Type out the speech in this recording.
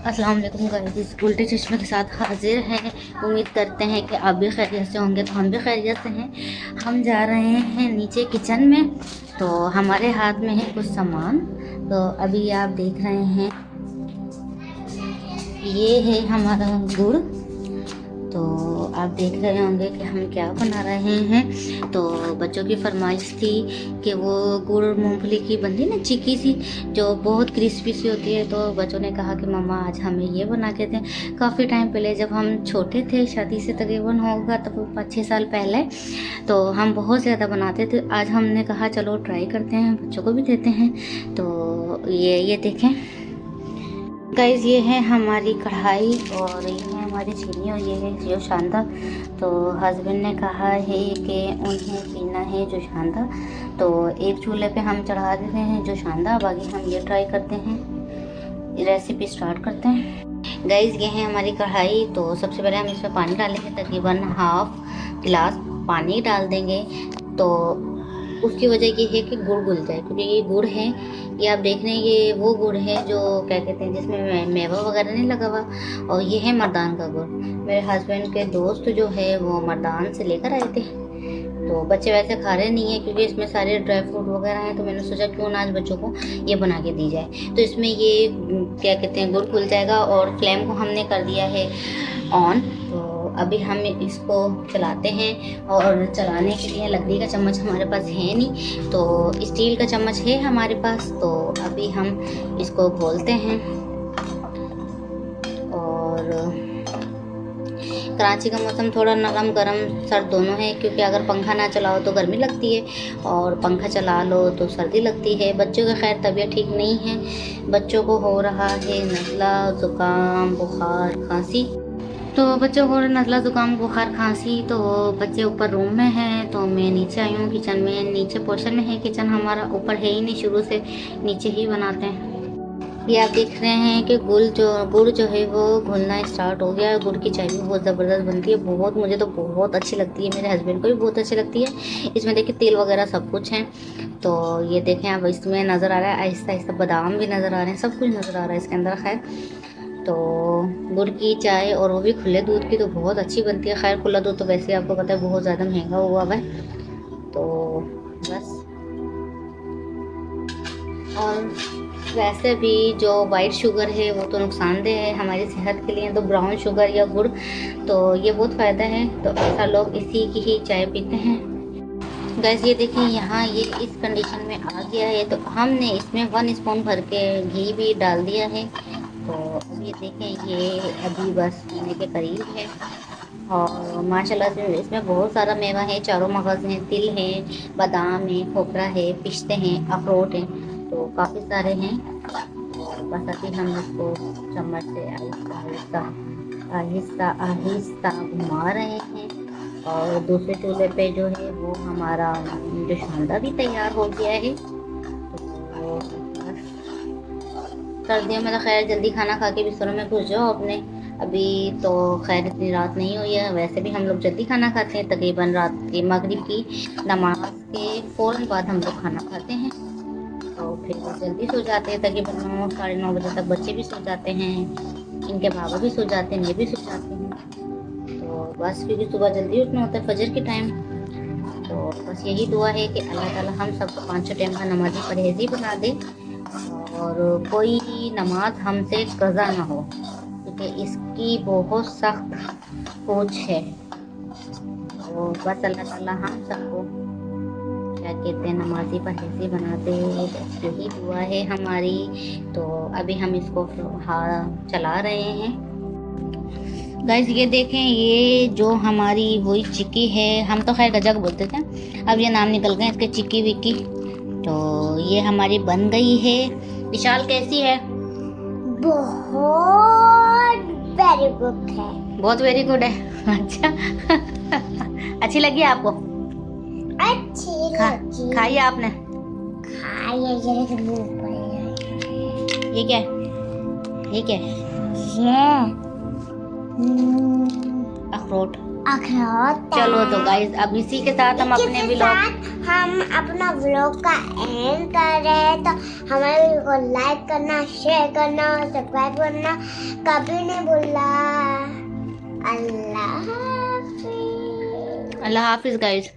अस्सलाम वालेकुम गाइस, उल्टे चश्मे के साथ हाजिर हैं। उम्मीद करते हैं कि आप भी खैरियत से होंगे, तो हम भी खैरियत से हैं। हम जा रहे हैं नीचे किचन में, तो हमारे हाथ में है कुछ सामान। तो अभी आप देख रहे हैं, ये है हमारा गुड़। तो आप देख रहे होंगे कि हम क्या बना रहे हैं। तो बच्चों की फरमाइश थी कि वो गुड़ मूंगफली की बनती ना चिक्की सी, जो बहुत क्रिस्पी सी होती है। तो बच्चों ने कहा कि मम्मा आज हमें ये बना के दें। काफ़ी टाइम पहले जब हम छोटे थे, शादी से तकरीबन होगा तब 5-6 साल पहले, तो हम बहुत ज़्यादा बनाते थे। आज हमने कहा चलो ट्राई करते हैं, बच्चों को भी देते हैं। तो ये देखें गाइस, ये है हमारी कढ़ाई और ये है हमारी चीनी और ये है जो शांदा। तो हस्बैंड ने कहा है कि उन्हें पीना है जो शांदा, तो एक चूल्हे पे हम चढ़ा देते हैं जो शांदा। बाकी हम ये ट्राई करते हैं, रेसिपी स्टार्ट करते हैं। गाइस, ये है हमारी कढ़ाई। तो सबसे पहले हम इसमें पानी डालेंगे, तकरीबन हाफ गिलास पानी डाल देंगे। तो उसकी वजह ये है कि गुड़ घुल जाए, क्योंकि ये गुड़ है, ये आप देख रहे हैं, ये वो गुड़ है जो क्या कहते हैं जिसमें मेवा वगैरह नहीं लगा हुआ। और ये है मर्दान का गुड़। मेरे हस्बैंड के दोस्त जो है वो मर्दान से लेकर आए थे। तो बच्चे वैसे खा रहे नहीं है क्योंकि इसमें सारे ड्राई फ्रूट वगैरह हैं। तो मैंने सोचा क्यों ना आज बच्चों को ये बना के दी जाए। तो इसमें ये क्या कहते हैं गुड़ घुल जाएगा और फ्लेम को हमने कर दिया है ऑन। तो अभी हम इसको चलाते हैं, और चलाने के लिए लकड़ी का चम्मच हमारे पास है नहीं, तो स्टील का चम्मच है हमारे पास। तो अभी हम इसको खोलते हैं। और कराची का मौसम थोड़ा नरम गरम सर्द दोनों है, क्योंकि अगर पंखा ना चलाओ तो गर्मी लगती है और पंखा चला लो तो सर्दी लगती है। बच्चों की खैर तबीयत ठीक नहीं है, बच्चों को हो रहा है नज़ला ज़ुकाम बुखार खांसी। तो बच्चों को नज़ला ज़ुकाम बुखार खांसी, तो बच्चे ऊपर रूम में हैं, तो मैं नीचे आई हूँ किचन में। नीचे पोर्शन में है किचन हमारा, ऊपर है ही नहीं, शुरू से नीचे ही बनाते हैं। ये आप देख रहे हैं कि गुड़ जो है वो घुलना स्टार्ट हो गया है। गुड़ की चाय भी बहुत ज़बरदस्त बनती है, बहुत, मुझे तो बहुत अच्छी लगती है, मेरे हस्बैंड को भी बहुत अच्छी लगती है। इसमें देखिए तेल वगैरह सब कुछ है। तो ये देखें आप, इसमें नज़र आ रहा है आहिस्ता आहिस्ता बादाम भी नज़र आ रहे हैं, सब कुछ नज़र आ रहा है इसके अंदर। खैर, तो गुड़ की चाय और वो भी खुले दूध की तो बहुत अच्छी बनती है। खैर, खुला दूध तो वैसे आपको पता है बहुत ज़्यादा महंगा हुआ है। तो बस, और वैसे भी जो वाइट शुगर है वो तो नुकसानदेह है हमारी सेहत के लिए। तो ब्राउन शुगर या गुड़, तो ये बहुत फ़ायदा है। तो अक्सर लोग इसी की ही चाय पीते हैं। गैस, ये देखिए यहाँ ये इस कंडीशन में आ गया है। तो हमने इसमें 1 स्पून भर के घी भी डाल दिया है। तो अब ये देखें, ये अभी बस पीने के करीब है। और माशाल्लाह से इसमें बहुत सारा मेवा है, चारों मगज़ हैं, तिल हैं, बादाम है, खोपरा है, पिस्ते हैं, अखरोट हैं, तो काफ़ी सारे हैं। बस अभी हम इसको चम्मच से आहिस्ता आहिस्ता आहिस्ता आहिस्ता घुमा रहे हैं। और दूसरे चूल्हे पे जो है वो हमारा जो शांदा भी तैयार हो गया है। तो सर्दियों में तो खैर जल्दी खाना खा के बिस्तरों में घुस जाओ अपने। अभी तो खैर इतनी रात नहीं हुई है, वैसे भी हम लोग जल्दी खाना खाते हैं, तकरीबन रात के मगरिब की नमाज के फ़ौरन बाद हम लोग खाना खाते हैं। तो फिर जल्दी सो जाते हैं, तकरीबन 9 साढ़े 9 बजे तक बच्चे भी सो जाते हैं, इनके बाबा भी सो जाते हैं, मैं भी सो जाती हूँ। तो बस, क्योंकि सुबह जल्दी उठना होता है फजर के टाइम। तो बस यही दुआ है कि अल्लाह ताला हम सबको 5 टाइम का नमाज़ी परहेज़ी बना दे और कोई नमाज हमसे कज़ा ना हो, क्योंकि इसकी बहुत सख्त पूछ है। तो बस अल्लाह ताला हम सबको क्या कहते हैं नमाजी परहेज़ी बना दे, यही दुआ है हमारी। तो अभी हम इसको चला रहे हैं। गाइस, ये देखें, ये जो हमारी वही चिक्की है, हम तो खैर गजक बोलते थे, अब ये नाम निकल गए इसके, चिक्की विक्की। तो ये हमारी बन गई है। विशाल कैसी है? बहुत वेरी गुड है। बहुत वेरी गुड है। अच्छा अच्छी लगी आपको? अच्छी लगी। खाई आपने? खाइए, जरा से मुंह पर। ये क्या है? ये क्या है? ये अखरोट। अखरोट। चलो तो गाइस, अब इसी के साथ हम अपने व्लॉग हम अपना व्लॉग का एंड कर रहे हैं, तो हमारे वीडियो को लाइक करना, शेयर करना और सब्सक्राइब करना कभी नहीं भूलना। अल्लाह हाफिज। अल्लाह हाफिज गाइज।